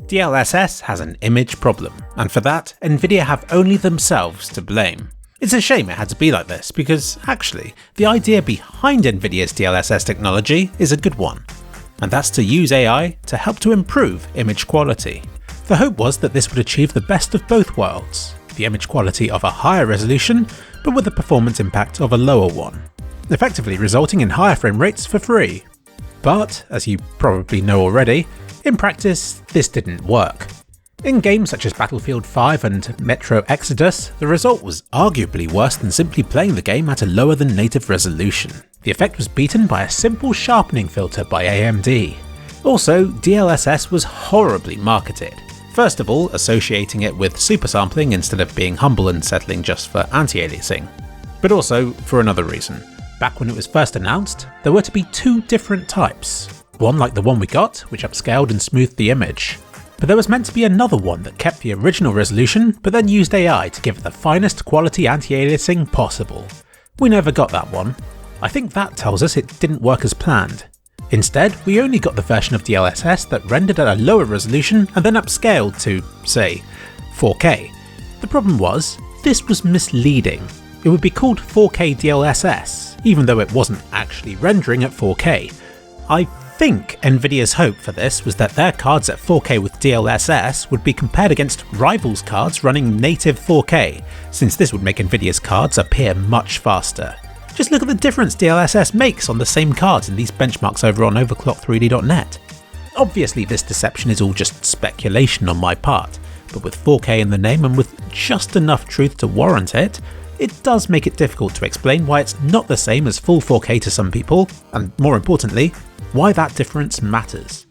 DLSS has an image problem, and for that, Nvidia have only themselves to blame. It's a shame it had to be like this, because actually, the idea behind Nvidia's DLSS technology is a good one, and that's to use AI to help to improve image quality. The hope was that this would achieve the best of both worlds, the image quality of a higher resolution, but with the performance impact of a lower one, effectively resulting in higher frame rates for free. But, as you probably know already, in practice, this didn't work. In games such as Battlefield 5 and Metro Exodus, the result was arguably worse than simply playing the game at a lower than native resolution. The effect was beaten by a simple sharpening filter by AMD. Also, DLSS was horribly marketed. First of all, associating it with supersampling instead of being humble and settling just for anti-aliasing. But also for another reason. Back when it was first announced, there were to be two different types. One like the one we got, which upscaled and smoothed the image. But there was meant to be another one that kept the original resolution, but then used AI to give it the finest quality anti-aliasing possible. We never got that one. I think that tells us it didn't work as planned. Instead, we only got the version of DLSS that rendered at a lower resolution and then upscaled to, say, 4K. The problem was, this was misleading. It would be called 4K DLSS, even though it wasn't actually rendering at 4K. I think Nvidia's hope for this was that their cards at 4K with DLSS would be compared against rivals cards running native 4K, since this would make Nvidia's cards appear much faster. Just look at the difference DLSS makes on the same cards in these benchmarks over on overclock3d.net. Obviously this deception is all just speculation on my part, but with 4K in the name and with just enough truth to warrant it, it does make it difficult to explain why it's not the same as full 4K to some people, and more importantly, why that difference matters.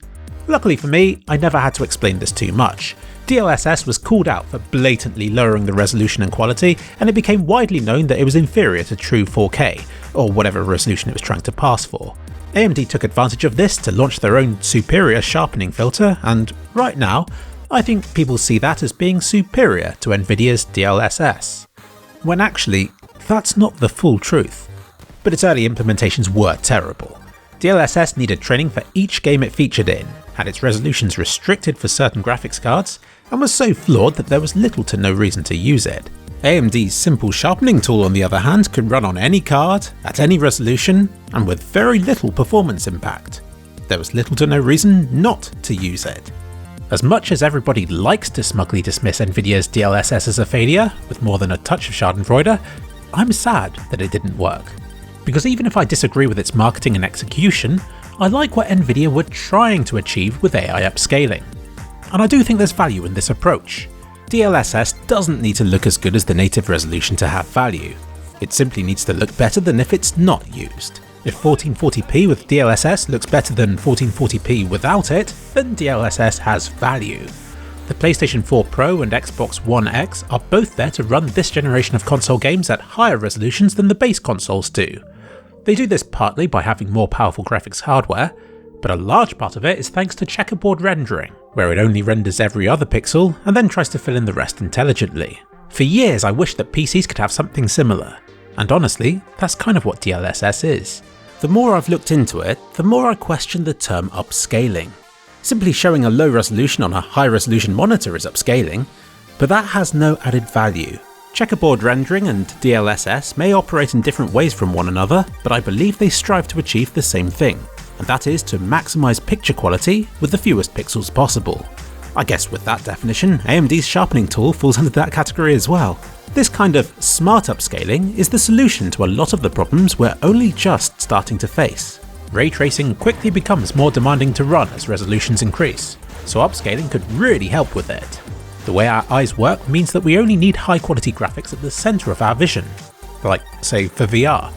Luckily for me, I never had to explain this too much. DLSS was called out for blatantly lowering the resolution and quality, and it became widely known that it was inferior to true 4K, or whatever resolution it was trying to pass for. AMD took advantage of this to launch their own superior sharpening filter, and right now, I think people see that as being superior to Nvidia's DLSS. When actually, that's not the full truth. But its early implementations were terrible. DLSS needed training for each game it featured in, had its resolutions restricted for certain graphics cards, and was so flawed that there was little to no reason to use it. AMD's simple sharpening tool on the other hand could run on any card, at any resolution, and with very little performance impact. There was little to no reason not to use it. As much as everybody likes to smugly dismiss Nvidia's DLSS as a failure, with more than a touch of schadenfreude, I'm sad that it didn't work. Because even if I disagree with its marketing and execution, I like what Nvidia were trying to achieve with AI upscaling. And I do think there's value in this approach. DLSS doesn't need to look as good as the native resolution to have value. It simply needs to look better than if it's not used. If 1440p with DLSS looks better than 1440p without it, then DLSS has value. The PlayStation 4 Pro and Xbox One X are both there to run this generation of console games at higher resolutions than the base consoles do. They do this partly by having more powerful graphics hardware, but a large part of it is thanks to checkerboard rendering, where it only renders every other pixel and then tries to fill in the rest intelligently. For years I wished that PCs could have something similar, and honestly, that's kind of what DLSS is. The more I've looked into it, the more I question the term upscaling. Simply showing a low resolution on a high resolution monitor is upscaling, but that has no added value. Checkerboard rendering and DLSS may operate in different ways from one another, but I believe they strive to achieve the same thing, and that is to maximize picture quality with the fewest pixels possible. I guess with that definition, AMD's sharpening tool falls under that category as well. This kind of smart upscaling is the solution to a lot of the problems we're only just starting to face. Ray tracing quickly becomes more demanding to run as resolutions increase, so upscaling could really help with it. The way our eyes work means that we only need high quality graphics at the center of our vision, like say for VR.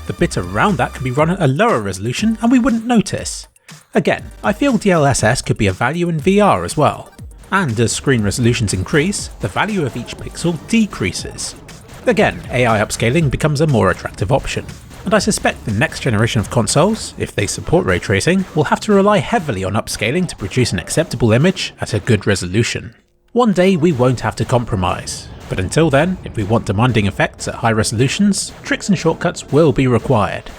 The bit around that can be run at a lower resolution and we wouldn't notice. Again, I feel DLSS could be a value in VR as well. And as screen resolutions increase, the value of each pixel decreases. Again, AI upscaling becomes a more attractive option. And I suspect the next generation of consoles, if they support ray tracing, will have to rely heavily on upscaling to produce an acceptable image at a good resolution. One day we won't have to compromise, but until then, if we want demanding effects at high resolutions, tricks and shortcuts will be required.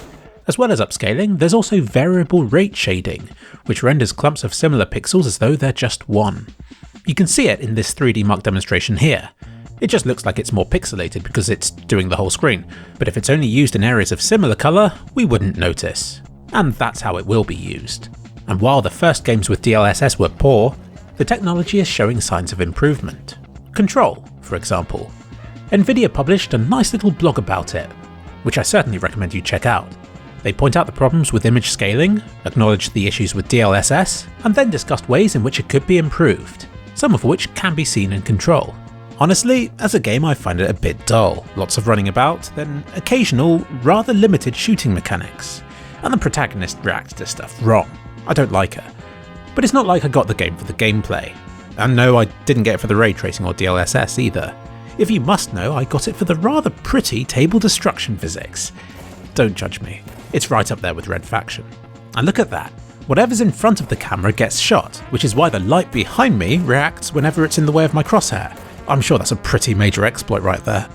As well as upscaling, there's also variable rate shading, which renders clumps of similar pixels as though they're just one. You can see it in this 3D Mark demonstration here. It just looks like it's more pixelated because it's doing the whole screen, but if it's only used in areas of similar colour, we wouldn't notice. And that's how it will be used. And while the first games with DLSS were poor, the technology is showing signs of improvement. Control, for example. Nvidia published a nice little blog about it, which I certainly recommend you check out. They point out the problems with image scaling, acknowledged the issues with DLSS, and then discussed ways in which it could be improved, some of which can be seen in Control. Honestly, as a game I find it a bit dull, lots of running about, then occasional, rather limited shooting mechanics, and the protagonist reacts to stuff wrong. I don't like her. But it's not like I got the game for the gameplay. And no, I didn't get it for the ray tracing or DLSS either. If you must know, I got it for the rather pretty table destruction physics. Don't judge me, it's right up there with Red Faction. And look at that. Whatever's in front of the camera gets shot, which is why the light behind me reacts whenever it's in the way of my crosshair. I'm sure that's a pretty major exploit right there.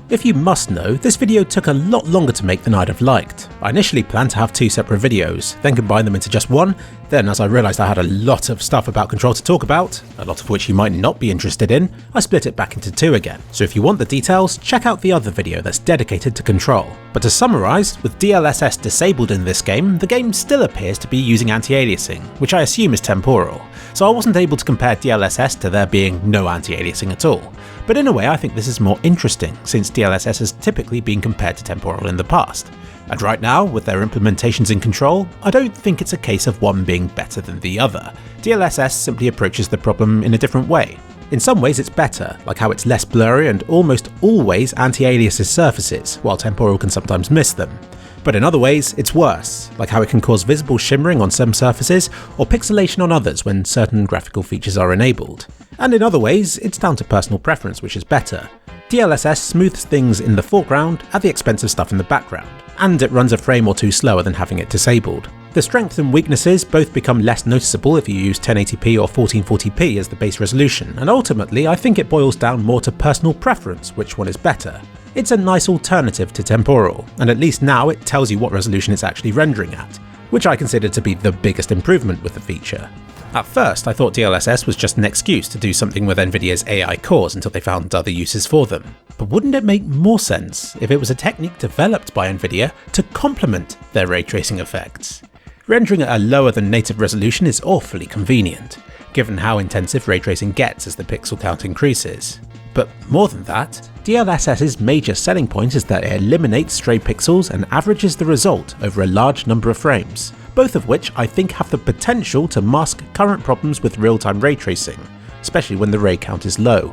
If you must know, this video took a lot longer to make than I'd have liked. I initially planned to have 2 separate videos, then combine them into just one, then as I realised I had a lot of stuff about Control to talk about, a lot of which you might not be interested in, I split it back into 2 again. So if you want the details, check out the other video that's dedicated to Control. But to summarise, with DLSS disabled in this game, the game still appears to be using anti-aliasing, which I assume is temporal, so I wasn't able to compare DLSS to there being no anti-aliasing at all. But in a way I think this is more interesting, since DLSS has typically been compared to temporal in the past. And right now, with their implementations in Control, I don't think it's a case of one being better than the other. DLSS simply approaches the problem in a different way. In some ways it's better, like how it's less blurry and almost always anti-aliases surfaces, while temporal can sometimes miss them. But in other ways, it's worse, like how it can cause visible shimmering on some surfaces, or pixelation on others when certain graphical features are enabled. And in other ways, it's down to personal preference, which is better. DLSS smooths things in the foreground at the expense of stuff in the background, and it runs a frame or 2 slower than having it disabled. The strengths and weaknesses both become less noticeable if you use 1080p or 1440p as the base resolution, and ultimately I think it boils down more to personal preference which one is better. It's a nice alternative to temporal, and at least now it tells you what resolution it's actually rendering at, which I consider to be the biggest improvement with the feature. At first I thought DLSS was just an excuse to do something with Nvidia's AI cores until they found other uses for them. But wouldn't it make more sense if it was a technique developed by Nvidia to complement their ray tracing effects? Rendering at a lower than native resolution is awfully convenient, given how intensive ray tracing gets as the pixel count increases. But more than that, DLSS's major selling point is that it eliminates stray pixels and averages the result over a large number of frames, both of which I think have the potential to mask current problems with real-time ray tracing, especially when the ray count is low.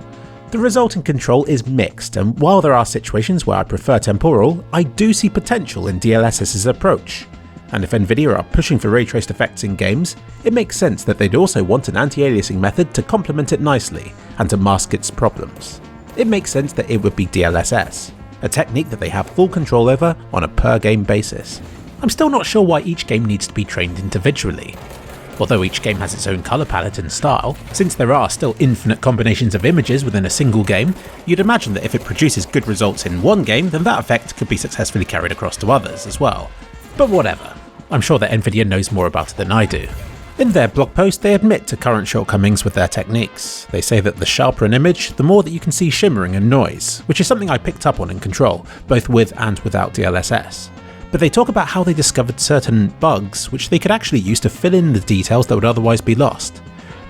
The result in Control is mixed, and while there are situations where I prefer temporal, I do see potential in DLSS's approach. And if Nvidia are pushing for ray traced effects in games, it makes sense that they'd also want an anti-aliasing method to complement it nicely and to mask its problems. It makes sense that it would be DLSS, a technique that they have full control over on a per game basis. I'm still not sure why each game needs to be trained individually. Although each game has its own colour palette and style, since there are still infinite combinations of images within a single game, you'd imagine that if it produces good results in one game, then that effect could be successfully carried across to others as well. But whatever, I'm sure that Nvidia knows more about it than I do. In their blog post, they admit to current shortcomings with their techniques. They say that the sharper an image, the more that you can see shimmering and noise, which is something I picked up on in Control, both with and without DLSS. But they talk about how they discovered certain bugs which they could actually use to fill in the details that would otherwise be lost.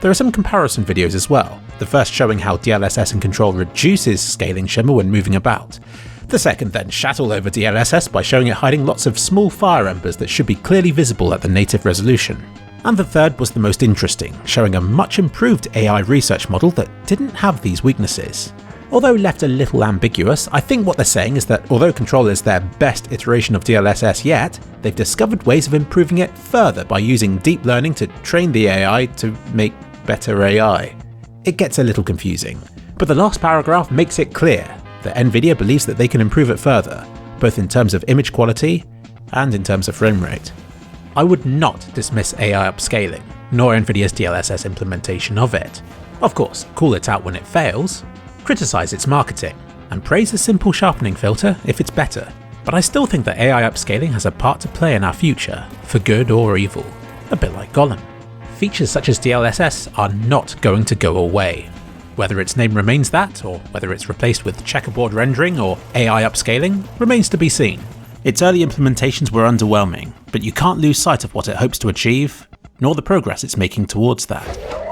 There are some comparison videos as well, the first showing how DLSS in Control reduces scaling shimmer when moving about. The second then shat all over DLSS by showing it hiding lots of small fire embers that should be clearly visible at the native resolution. And the third was the most interesting, showing a much improved AI research model that didn't have these weaknesses. Although left a little ambiguous, I think what they're saying is that although Control is their best iteration of DLSS yet, they've discovered ways of improving it further by using deep learning to train the AI to make better AI. It gets a little confusing, but the last paragraph makes it clear that Nvidia believes that they can improve it further, both in terms of image quality and in terms of frame rate. I would not dismiss AI upscaling, nor Nvidia's DLSS implementation of it. Of course, call it out when it fails, criticise its marketing, and praise a simple sharpening filter if it's better. But I still think that AI upscaling has a part to play in our future, for good or evil, a bit like Gollum. features such as DLSS are not going to go away. Whether its name remains that, or whether it's replaced with checkerboard rendering or AI upscaling, remains to be seen. Its early implementations were underwhelming, but you can't lose sight of what it hopes to achieve, nor the progress it's making towards that.